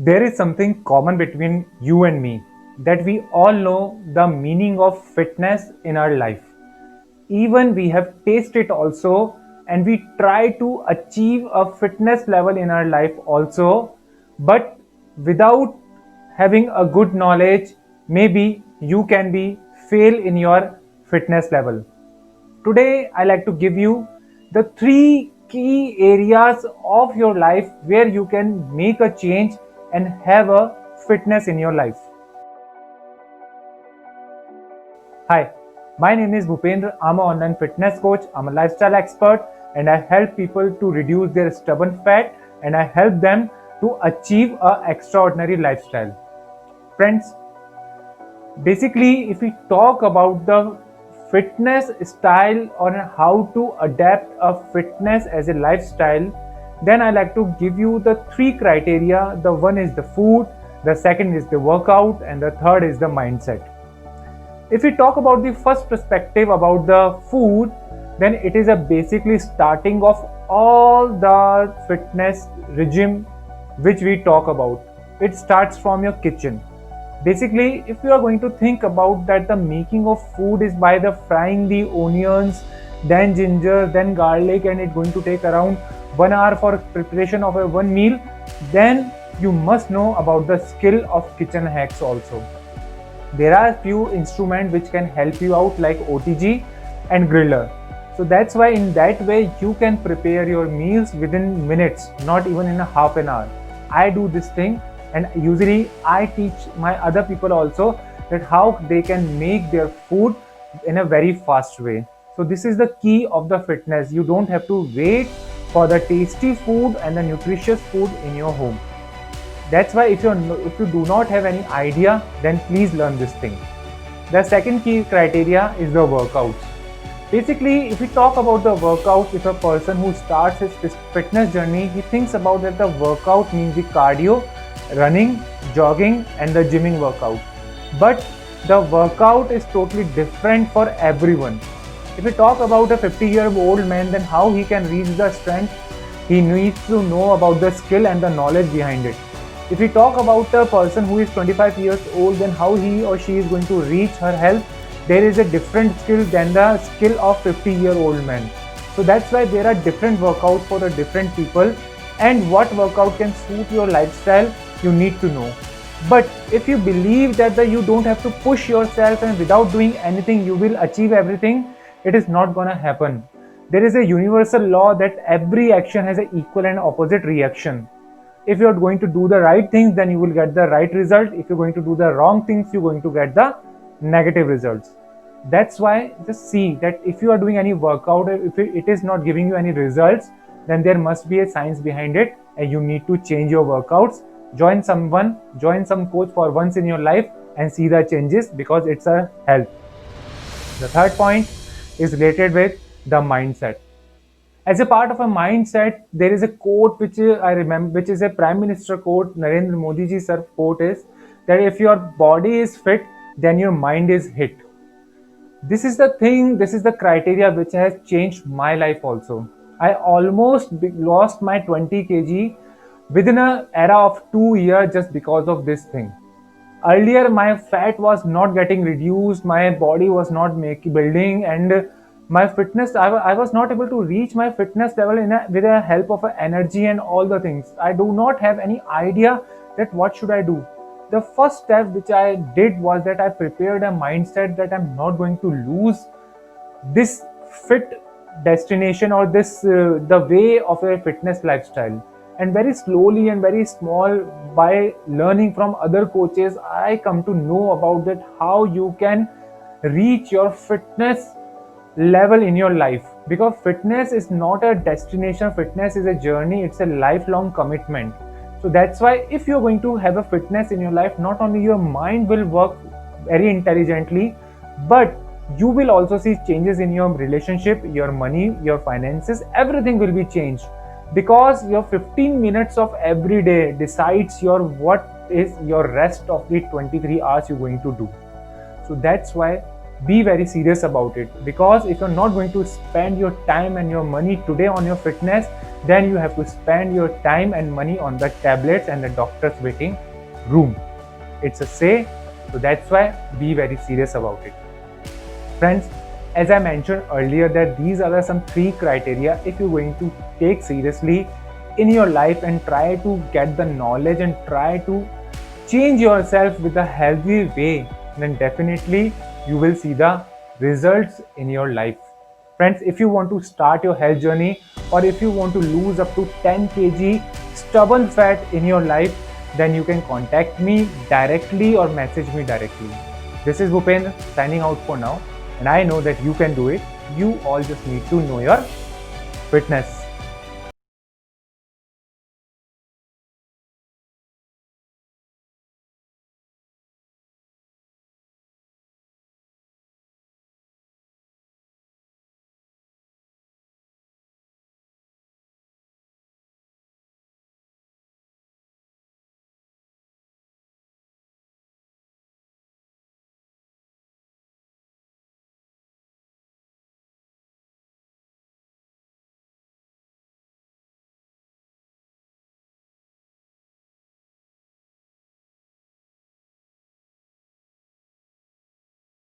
There is something common between you and me, that we all know the meaning of fitness in our life. Even we have tasted it also, and we try to achieve a fitness level in our life also, but without having a good knowledge, maybe you can be fail in your fitness level. Today, I like to give you the three key areas of your life where you can make a change and have a fitness in your life. Hi, my name is Bhupendra. I'm an online fitness coach. I'm a lifestyle expert and I help people to reduce their stubborn fat and I help them to achieve a extraordinary lifestyle. Friends, basically, if we talk about the fitness style or how to adapt a fitness as a lifestyle, then I like to give you the three criteria. The one is the food, the second is the workout, and the third is the mindset. If we talk about the first perspective about the food, then it is a basically starting of all the fitness regime which we talk about. It starts from your kitchen. Basically, if you are going to think about that, the making of food is by the frying the onions, then ginger, then garlic, and it's going to take around 1 hour for preparation of a one meal, then you must know about the skill of kitchen hacks also. There are few instruments which can help you out like OTG and griller. So that's why in that way you can prepare your meals within minutes, not even in a half an hour. I do this thing and usually I teach my other people also that how they can make their food in a very fast way. So this is the key of the fitness. You don't have to wait for the tasty food and the nutritious food in your home. That's why if you do not have any idea, then please learn this thing. The second key criteria is the workouts. Basically, if we talk about the workouts, if a person who starts his fitness journey, he thinks about that the workout means the cardio, running, jogging, and the gymming workout. But the workout is totally different for everyone. If we talk about a 50-year-old man, then how he can reach the strength, he needs to know about the skill and the knowledge behind it. If we talk about a person who is 25 years old, then how he or she is going to reach her health, there is a different skill than the skill of 50-year-old man. So that's why there are different workouts for the different people, and what workout can suit your lifestyle, you need to know. But if you believe that you don't have to push yourself and without doing anything you will achieve everything, it is not gonna happen. There is a universal law that every action has an equal and opposite reaction. If you're going to do the right things, then you will get the right result. If you're going to do the wrong things, you're going to get the negative results. That's why just see that if you are doing any workout, if it is not giving you any results, then there must be a science behind it and you need to change your workouts. Join some coach for once in your life and see the changes, because it's a help. The third point is related with the mindset. As a part of a mindset, there is a quote which I remember, which is a Prime Minister quote. Narendra Modi ji sir quote is that if your body is fit, then your mind is hit. This is the thing. This is the criteria which has changed my life also. I almost lost my 20 kg within an era of 2 years just because of this thing. Earlier, my fat was not getting reduced, my body was not building, and my fitness, I was not able to reach my fitness level with the help of energy and all the things. I do not have any idea that what should I do. The first step which I did was that I prepared a mindset that I'm not going to lose this fit destination or this the way of a fitness lifestyle. And very slowly and very small, by learning from other coaches, I come to know about that how you can reach your fitness level in your life. Because fitness is not a destination, fitness is a journey, it's a lifelong commitment. So that's why if you're going to have a fitness in your life, not only your mind will work very intelligently, but you will also see changes in your relationship, your money, your finances, everything will be changed, because your 15 minutes of every day decides your what is your rest of the 23 hours you're going to do. So that's why be very serious about it, because if you're not going to spend your time and your money today on your fitness, then you have to spend your time and money on the tablets and the doctor's waiting room. It's a say, so that's why be very serious about it. Friends, as I mentioned earlier, that these are the some 3 criteria if you're going to take seriously in your life and try to get the knowledge and try to change yourself with a healthy way, then definitely you will see the results in your life. Friends, if you want to start your health journey or if you want to lose up to 10 kg stubborn fat in your life, then you can contact me directly or message me directly. This is Bhupendra signing out for now, and I know that you can do it. You all just need to know your fitness.